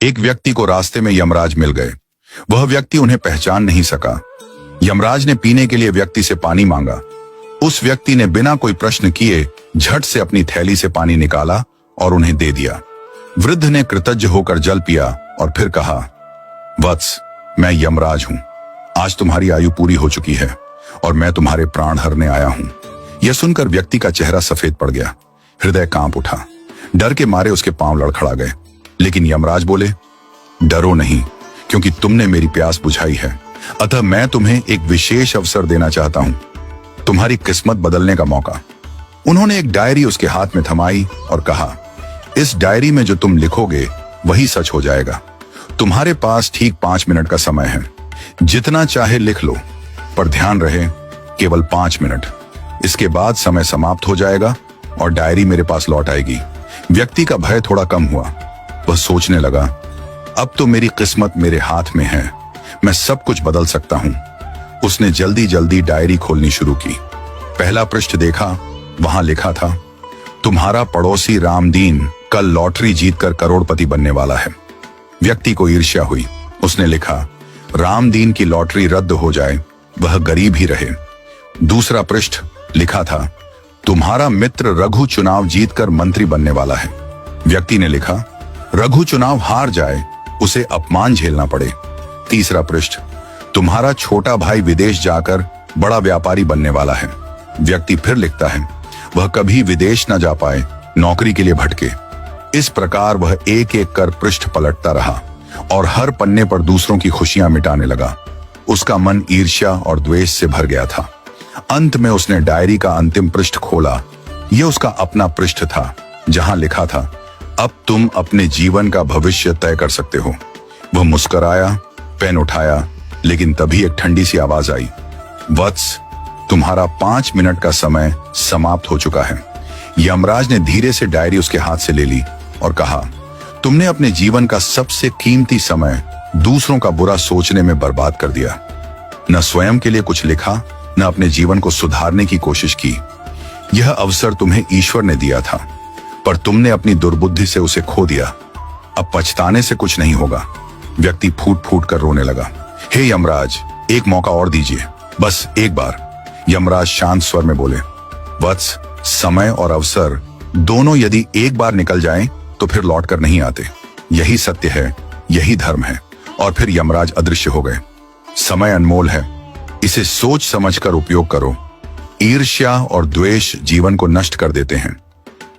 एक व्यक्ति को रास्ते में यमराज मिल गए। वह व्यक्ति उन्हें पहचान नहीं सका। यमराज ने पीने के लिए व्यक्ति से पानी मांगा। उस व्यक्ति ने बिना कोई प्रश्न किए झट से अपनी थैली से पानी निकाला और उन्हें दे दिया। वृद्ध ने कृतज्ञ होकर जल पिया और फिर कहा, वत्स, मैं यमराज हूं। आज तुम्हारी आयु पूरी हो चुकी है और मैं तुम्हारे प्राण हरने आया हूं। यह सुनकर व्यक्ति का चेहरा सफेद पड़ गया। हृदय कांप उठा। डर के मारे उसके पांव लड़खड़ा गए। लेकिन यमराज बोले, डरो नहीं, क्योंकि तुमने मेरी प्यास बुझाई है। अतः मैं तुम्हें एक विशेष अवसर देना चाहता हूं, तुम्हारी किस्मत बदलने का मौका। उन्होंने एक डायरी उसके हाथ में थमाई और कहा, इस डायरी में जो तुम लिखोगे वही सच हो जाएगा। तुम्हारे पास ठीक 5 मिनट का समय है। जितना चाहे लिख लो, पर ध्यान रहे केवल 5 मिनट। इसके बाद समय समाप्त हो जाएगा और डायरी मेरे पास लौट आएगी। व्यक्ति का भय थोड़ा कम हुआ। वह सोचने लगा, अब तो मेरी किस्मत मेरे हाथ में है, मैं सब कुछ बदल सकता हूं। उसने जल्दी जल्दी डायरी खोलनी शुरू की। पहला पृष्ठ देखा। वहां लिखा था, तुम्हारा पड़ोसी रामदीन कल लॉटरी जीतकर करोड़पति बनने वाला है। व्यक्ति को ईर्ष्या हुई। उसने लिखा, रामदीन की लॉटरी रद्द हो जाए, वह गरीब ही रहे। दूसरा पृष्ठ लिखा था, तुम्हारा मित्र रघु चुनाव जीतकर मंत्री बनने वाला है। व्यक्ति ने लिखा, रघु चुनाव हार जाए, उसे अपमान झेलना पड़े। तीसरा पृष्ठ, तुम्हारा छोटा भाई विदेश जाकर बड़ा व्यापारी बनने वाला है। व्यक्ति फिर लिखता है, वह कभी विदेश न जा पाए, नौकरी के लिए भटके। इस प्रकार वह एक एक कर पृष्ठ पलटता रहा और हर पन्ने पर दूसरों की खुशियां मिटाने लगा। उसका मन ईर्ष्या और द्वेष से भर गया था। अंत में उसने डायरी का अंतिम पृष्ठ खोला। यह उसका अपना पृष्ठ था, जहां लिखा था, अब तुम अपने जीवन का भविष्य तय कर सकते हो। वह मुस्कुराया, पेन उठाया, लेकिन तभी एक ठंडी सी आवाज आई, वत्स, तुम्हारा 5 मिनट का समय समाप्त हो चुका है। यमराज ने धीरे से डायरी उसके हाथ से ले ली और कहा, तुमने अपने जीवन का सबसे कीमती समय दूसरों का बुरा सोचने में बर्बाद कर दिया। न स्वयं के लिए कुछ लिखा, न अपने जीवन को सुधारने की कोशिश की। यह अवसर तुम्हें ईश्वर ने दिया था, पर तुमने अपनी दुर्बुद्धि से उसे खो दिया। अब पछताने से कुछ नहीं होगा। व्यक्ति फूट फूट कर रोने लगा। हे यमराज, एक मौका और दीजिए, बस एक बार। यमराज शांत स्वर में बोले, वत्स, समय और अवसर दोनों यदि एक बार निकल जाएं, तो फिर लौट कर नहीं आते। यही सत्य है, यही धर्म है। और फिर यमराज अदृश्य हो गए। समय अनमोल है, इसे सोच समझकर उपयोग करो। ईर्ष्या और द्वेष जीवन को नष्ट कर देते हैं।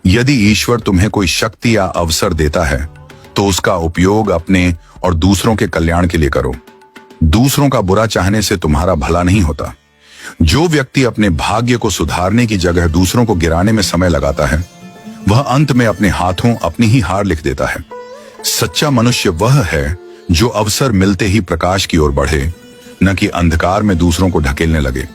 यदि ईश्वर तुम्हें कोई शक्ति या अवसर देता है, तो उसका उपयोग अपने और दूसरों के कल्याण के लिए करो। दूसरों का बुरा चाहने से तुम्हारा भला नहीं होता। जो व्यक्ति अपने भाग्य को सुधारने की जगह दूसरों को गिराने में समय लगाता है, वह अंत में अपने हाथों अपनी ही हार लिख देता है। सच्चा मनुष्य वह है जो अवसर मिलते ही प्रकाश की ओर बढ़े, न कि अंधकार में दूसरों को ढकेलने लगे।